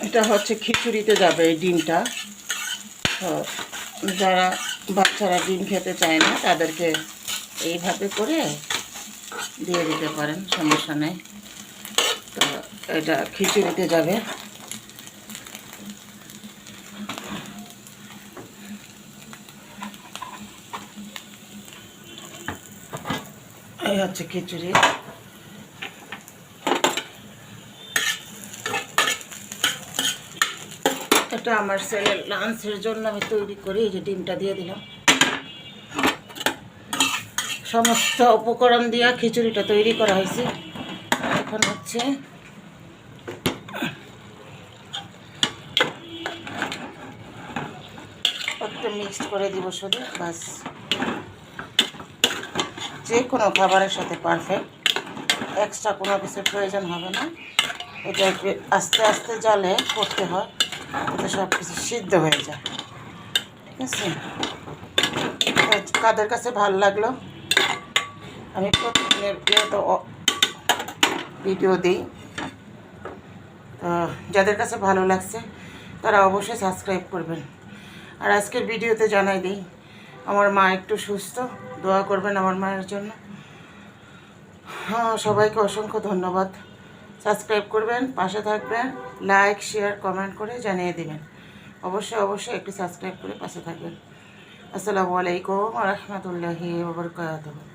এটা হচ্ছে খিচুড়িতে যাবে এই ডিমটা। তো যারা বাচ্চারা ডিম খেতে চায় না তাদেরকে এইভাবে করে দিয়ে দিতে পারেন, সমস্যা নেই। তো এটা খিচুড়িতে যাবে। এই হচ্ছে খিচুড়ি। এটা আমার ছেলের লাঞ্চের জন্য আমি তৈরি করি। এই যে ডিমটা দিয়ে দিলাম। সমস্ত উপকরণ দিয়ে খিচুড়িটা তৈরি করা হয়েছে। এখন হচ্ছে একটু মিক্সড করে দিব শুধু, বাস। যে কোনো খাবারের সাথে পারফেক্ট, এক্সট্রা কোনো কিছুর প্রয়োজন হবে না। এটা একটু আস্তে আস্তে জালে করতে হয়, এতে সব কিছু সিদ্ধ হয়ে যায়। ঠিক আছে, কাদের কাছে ভালো লাগলো, আমি প্রতিদিনের ভিডিও দিই। তো যাদের কাছে ভালো লাগছে তারা অবশ্যই সাবস্ক্রাইব করবেন। আর আজকের ভিডিওতে জানাই দিই, আমার মা একটু সুস্থ, দোয়া করবেন আমার মায়ের জন্য। হ্যাঁ, সবাইকে অসংখ্য ধন্যবাদ। সাবস্ক্রাইব করবেন, পাশে থাকবেন, লাইক শেয়ার কমেন্ট করে জানিয়ে দেবেন। অবশ্যই একটু সাবস্ক্রাইব করে পাশে থাকবেন। আসসালামু আলাইকুম ওয়া রাহমাতুল্লাহি ওয়া বারাকাতুহু।